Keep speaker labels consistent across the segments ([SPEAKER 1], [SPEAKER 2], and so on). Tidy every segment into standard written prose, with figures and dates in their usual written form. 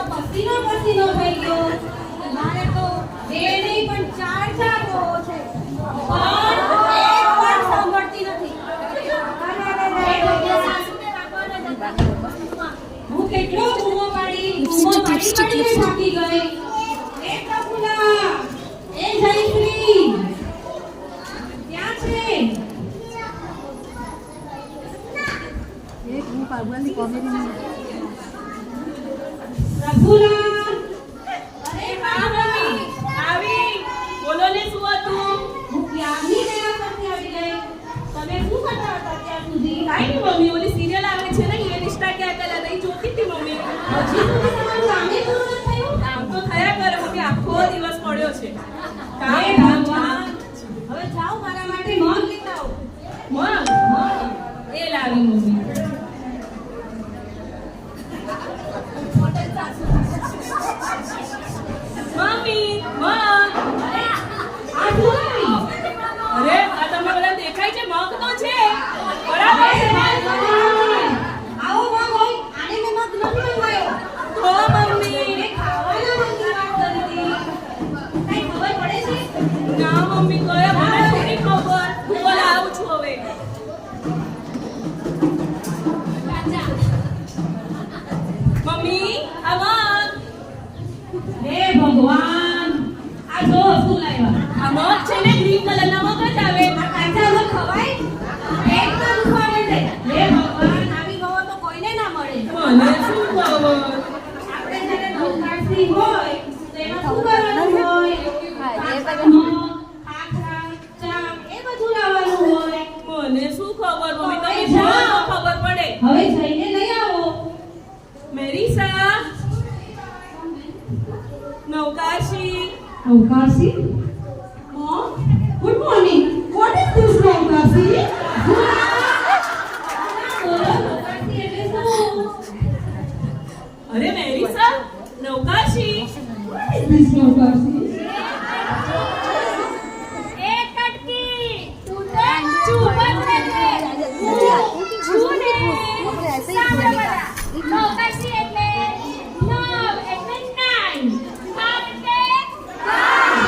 [SPEAKER 1] પસીનો પસીનો થઈ ગયો. મારે તો બે નહીં પણ ચાર બહુ છે. પણ એક પણ સાંભળતી નથી. હું કેટલો બૂમો પાડી થાકી ગઈ. એ પ્રભુલા, એ જયશ્રી ક્યાં છે? પ્રભુલા, અરે હા મમ્મી આવી. બોલો ને શું હતું? હું ક્યારની તેના પરથી આવી ગઈ. તમે શું કરતા હતા ત્યાં સુધી?
[SPEAKER 2] કાઈ નહીં મમ્મી, ઓલી સિરિયલ આવે છે ને એ રિશ્તા ક્યાં કલા નહીં જોતી હતી મમ્મી.
[SPEAKER 1] હજી સુધી તમારું કામે પૂરું ન થયું?
[SPEAKER 2] કામ તો થયા કરે મમ્મી, આખો દિવસ પડ્યો છે.
[SPEAKER 1] હે ભગવાન, હવે જાઓ મારા માટે મગ લેતા આવો.
[SPEAKER 2] એ લાવી મમ્મી. મમ્મી
[SPEAKER 1] આ શું લાવી?
[SPEAKER 2] અરે આ તમને બધા દેખાય છે મગ તો છે બરાબર છે.
[SPEAKER 1] આવો મગ હોય આને મેં મગ નથી મંગાયો.
[SPEAKER 2] હો મમ્મી,
[SPEAKER 1] મેં ખાવાના મગની વાત કરી હતી. કઈ ખબર પડે છે?
[SPEAKER 2] ના મમ્મી કયા મને થોડી ખબર. હું બોલ આવું છું હવે. મમ્મી આ મગ.
[SPEAKER 1] હે ભગવાન, આ જો શું લાવ્યા?
[SPEAKER 2] આ મગ છે ને ગ્રીન કલરના મગ જ આવે.
[SPEAKER 1] આ કાચા મગ ખવાય? એકદમ ખવાય છે. હે ભગવાન, આવી ગવો તો કોઈને ના મળે.
[SPEAKER 2] મને શું ખબર.
[SPEAKER 1] આપણે જ્યારે નવકારથી હોય તો એમાં શું કરવાનું હોય? ખાખરા, ચા એ બધું લાવવાનું હોય.
[SPEAKER 2] મને શું ખબર મમ્મી, તમે
[SPEAKER 1] હવે જા.
[SPEAKER 2] જાઓ તો ખબર પડે.
[SPEAKER 1] હવે જઈને લઈ આવો.
[SPEAKER 2] મેરીસા, નવકાશી.
[SPEAKER 1] Navkasi? Mom, good morning. What is this Navkasi?
[SPEAKER 2] અરે મેરીસા, નવકાશી.
[SPEAKER 1] What is this Navkasi?
[SPEAKER 3] એક કટકી તું તો ચૂપ જ રહેજે. છું ને સાંભળો બધા. નવકાશી એટલે નવ એટલે 9, બાર એટલે 12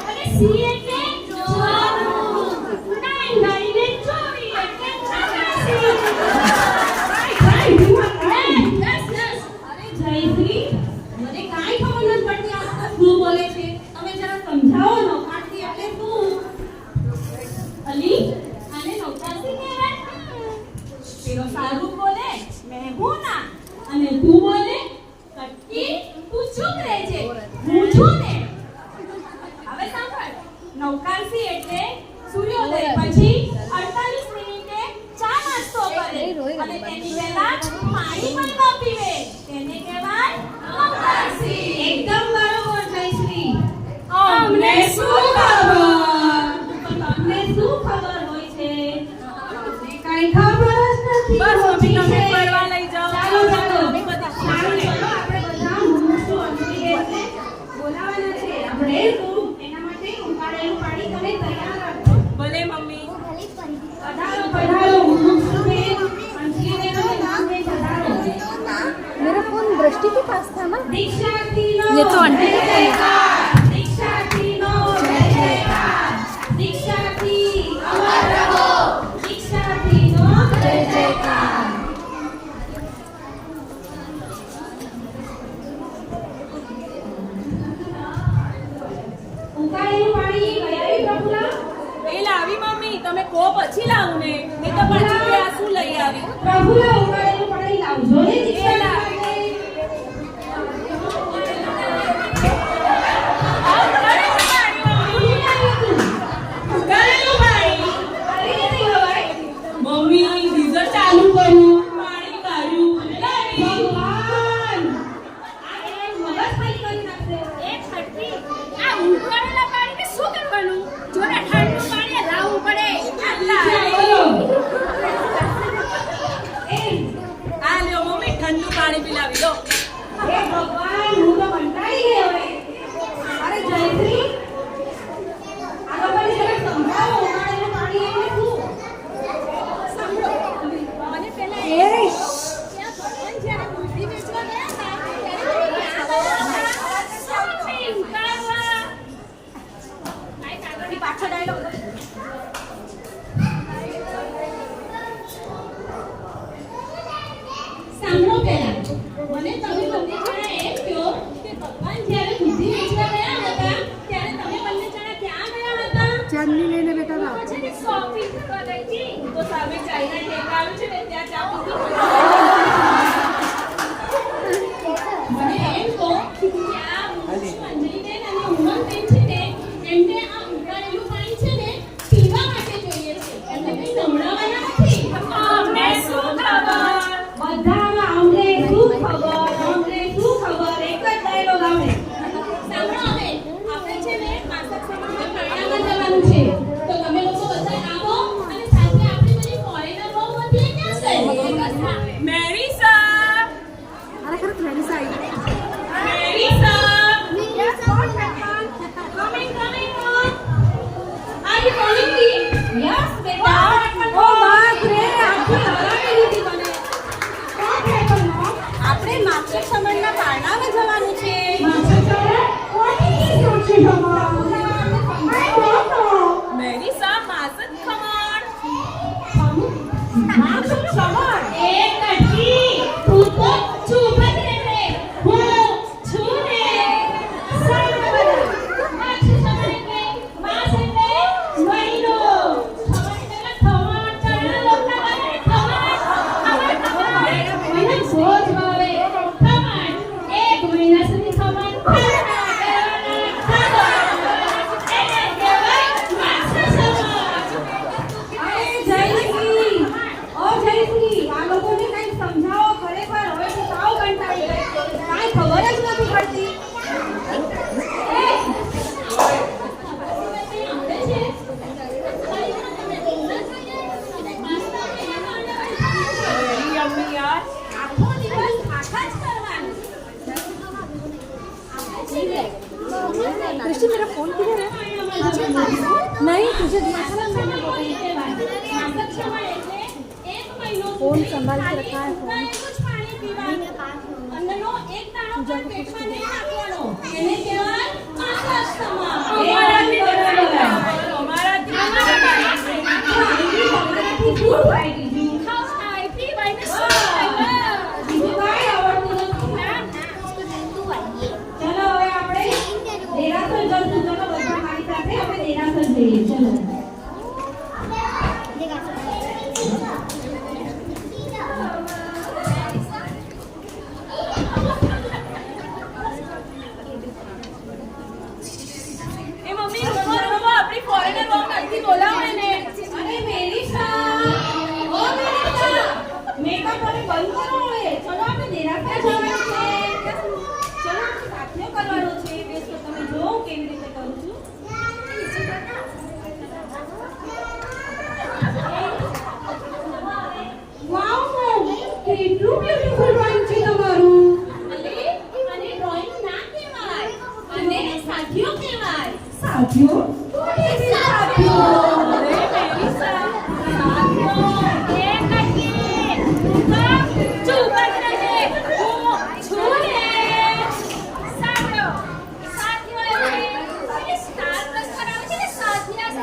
[SPEAKER 3] અને સી એટલે 94, 9 ને 24 એટલે 88.
[SPEAKER 1] અરે જયશ્રી, મને કાંઈ ખબર નથી પડતી આ લોકો શું બોલે છે. તમે જરા સમજાવો. નવકારથી એટલે શું?
[SPEAKER 3] અલી આને નવકાશી કહેવાય. પેલો સારું બોલે મેહુના અને તું બોલે કટકી. તું ચૂપ રહેજે, હું છું ને. હવે સાંભળ, નવકાશી એટલે સૂર્યોદય પછી 48 મિનિટે ચા નાસ્તો કરે અને તેની પહેલા પાણી પણ ન પીવે, તેને કહેવાય નવકાશી.
[SPEAKER 1] એકદમ બરોબર જયશ્રી.
[SPEAKER 3] અમને શું ખબર?
[SPEAKER 1] તમને શું ખબર હોય છે? અમને કાંઈ ખબર જ નથી.
[SPEAKER 2] બસ મમ્મી તમે ફરવા લઈ જાઓ.
[SPEAKER 1] ચાલો ચાલો.
[SPEAKER 2] મમ્મી બધી
[SPEAKER 1] સારું, ચલો આપણે બધા મૂકશું અંજલિબેનને બોલાવવાના છે. આપણે તો એના માટે ઉકાળેલું પાણી તમે તૈયાર રાખજો.
[SPEAKER 2] ભલે મમ્મી.
[SPEAKER 1] પધારો પધારો. મુમુક્ષુબેન, અંજલિબેન અને નામબેન પધારો.
[SPEAKER 4] मेरा फोन दृष्टि के पास था ना।
[SPEAKER 1] દીક્ષાર્થીનો
[SPEAKER 4] ये तो आंटी
[SPEAKER 1] જય
[SPEAKER 4] का फोन है।
[SPEAKER 1] જયકાર. દીક્ષાર્થીનો જય જયકાર. દીક્ષાર્થી અમર રહો. દીક્ષાર્થીનો જય જયકાર. ઉકાળેલું પાણી લઈ આવી પ્રભુલા?
[SPEAKER 2] એ લાવી મમ્મી, તમે કો પછી લાવું ને. નહીં તો પાછી કે આ શું લઈ આવી.
[SPEAKER 1] પ્રભુલા, ઉકાળેલું પાણી લાવજો ને દીક્ષા માટે.
[SPEAKER 2] ઉકાળેલું પાણી.
[SPEAKER 1] પાણી નથી ખવાય?
[SPEAKER 2] મમ્મી ગીઝર ચાલુ કર્યું, પાણી કાઢ્યું અને લાવી.
[SPEAKER 1] ભગવાન, આ એને મગજ ખાલી કરી નાખશે.
[SPEAKER 3] એક કટકી આ ઉકાળેલા પાણીને શું કરવાનું? જોને ઠંડુ પાણી લાવવું પડે. આટલા
[SPEAKER 1] બોલો. એ
[SPEAKER 2] આ લ્યો મમ્મી, ઠંડુ પાણી પીલાવી લો.
[SPEAKER 1] હે ભગવાન, હું તો કંટાળી ગઈ હવે. અરે જયશ્રી, આ લોકોને જરા સમજાવો. ઉકાળેલું પાણી એટલે શું?
[SPEAKER 3] મને પહેલા
[SPEAKER 4] એ
[SPEAKER 3] ત્યાં ભગવાન જ્યારે બુદ્ધિ વેચવા ગયા હતા ત્યારે
[SPEAKER 4] this side.
[SPEAKER 1] Melissa, coming, on. Are you calling me? Yes, beta.
[SPEAKER 4] ઓ બાપ રે, આખી હરાવી દીધી મને.
[SPEAKER 2] આપણે માસિક સમયના પારણામાં જવાનું છે. મેરીસા, માસિક ખમણ. માસિક ખમણ.
[SPEAKER 1] એ કઠી, તું તો ચૂપ જ રહે. હું છું ને. માસિક સમય એટલે માસ એટલે મહિનો. ખમણ એટલે ખમણ. ચણા લોટના બને ખમણ. મને ભોજ ભાવે. ખમણ. એક મહિના સુધી ખમણ ખાવાના, ખાવાના. એને કહેવાય માસિક સમય.
[SPEAKER 4] ઓ જયશ્રી, આ લોકોને કંઈક સમજાવો ખરેખર. હવે તો સાવ કંટાળી ગઈ. કાંઈ ખબર જ નથી પડતી.
[SPEAKER 2] વેરી યમ્મી યાર.
[SPEAKER 3] આખો દિવસ આખા જ કરવાનું.
[SPEAKER 4] दृष्टि मेरा फोन किधर है? नहीं तुझे दिया था ना मैंने फोन संभाल के रखा है फोन.
[SPEAKER 1] ચલો હવે આપણે દેરાસર જઈશું. ચલો બધા મારી સાથે આપણે દેરાસર જઈએ. ચલો.
[SPEAKER 2] એ મમ્મી, રોમો રોમો, આપણી ફોરેનર બહુ નથી બોલાવે ને.
[SPEAKER 1] અરે મેરીસા, ઓ મેરીસા, મેકઅપ હવે બંધ કરો હવે. ચલો આપણે દેરાસર જવાનું છે. ચલો સાથે કરવાનું છે. બેસો, તમે જો કેવી રીતે કરું છું. વાવ, કેટલું બ્યુટીફુલ ડ્રોઈંગ છે તમારું.
[SPEAKER 3] અને ડ્રોઈંગ ના કહેવાય, અને સાથીઓ કહેવાય.
[SPEAKER 1] સાથીઓ? What is it, સાથીઓ?
[SPEAKER 2] અરે મેરીસા,
[SPEAKER 3] એ કઠી, ચૂપ જ રહે. હું છું ને. સાથીઓ એટલે સ્ટાર પ્લસ કરાવે છે ને, સાથિયા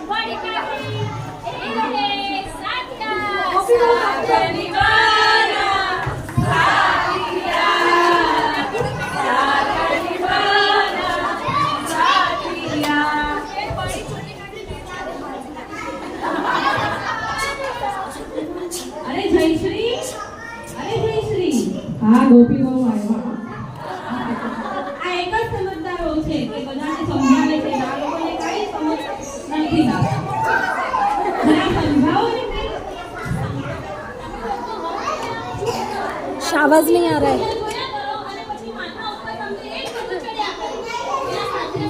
[SPEAKER 3] વળી કાઢી. એ સાથિયા.
[SPEAKER 1] સાથીઓની વારા, સાથીઓની વારા, સાથીઓ. અરે જયશ્રી, હા ગોપી બહુ આવ્યા. આ એક જ સમજદારો છે કે બધાને સમજાવે છે. આ લોકોને કઈ સમજ નથી. જરા સમજાવો ને કંઈ.
[SPEAKER 4] आवाज नहीं आ रहा है.
[SPEAKER 3] જોયા કરો અને પછી માથા ઉપર તમને એક બધું ચડ્યા કરે. એના સાથે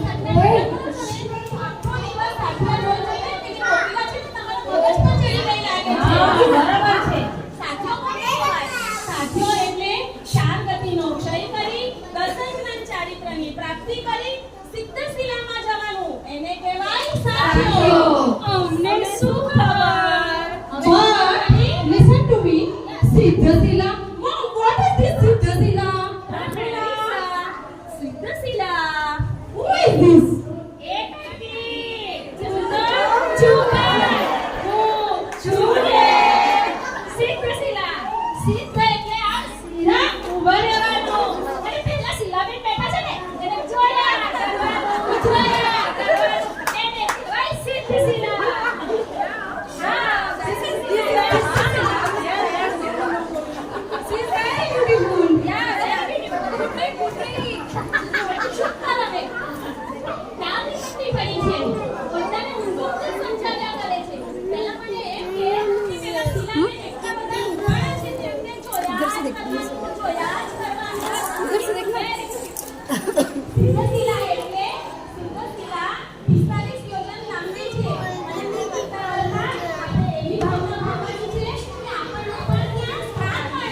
[SPEAKER 3] આખો દિવસ સાથિયા જોઈ જોઈને પેલી ગોપિકા છે ને તમારા મગજ પર ચડી ગઈ લાગે છે.
[SPEAKER 1] બરાબર છે.
[SPEAKER 3] સાથીઓ કોને કહેવાય?
[SPEAKER 1] સાથીઓ એટલે ચાર ગતિનો ક્ષય કરી દર્શન જ્ઞાન ચારિત્રની પ્રાપ્તિ કરી સિદ્ધશિલામાં જવાનું. એને કહેવાય સાથીઓ.
[SPEAKER 3] અમને શું ખબર?
[SPEAKER 1] But listen to me. Siddhshila. Mom, what is this Siddhshila?
[SPEAKER 3] Siddhshila.
[SPEAKER 1] Who is this?
[SPEAKER 3] એ કઠી. ચૂપ રહે. હું છું ને. સિદ્ધશિલા. સિદ્ધ એટલે આ શિલા ઊભા રહેવાનું. અને પેલા શિલાબેન બેઠા છે ને, એને જોયા કરવાનું. એને કહેવાય સિદ્ધશિલા. હા, this is She's very beautiful. Yeah, very beautiful. ચૂપ કર હવે. નાની મોટી પડી છે. બધાને ઊંધું જ સમજાવ્યા કરે છે. પહેલા મને એમ કે પેલા શિલાબેન એટલા બધા ઉઘાડા છે તેમને જોયા જ કરવાનું. જોયા જ કરવાના.
[SPEAKER 4] इधर से देखना.
[SPEAKER 3] સિદ્ધશિલા એટલે સિદ્ધશિલા 45 યોજન લાંબી છે. અને તે કરતા કરતા આપણે એવી ભાવના ભાવવાની છે કે આપણને પણ ત્યાં સ્થાન મળે.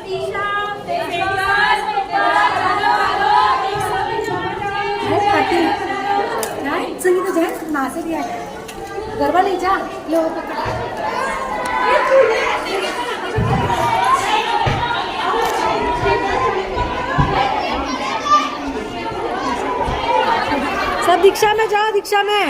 [SPEAKER 1] દિશા
[SPEAKER 2] ફેમસ, ચાલો હાલો
[SPEAKER 5] है पार्टी नहीं संगीत तो जाए नाचे दिया गरबा ले जा लो सब दीक्षा में जाओ दीक्षा में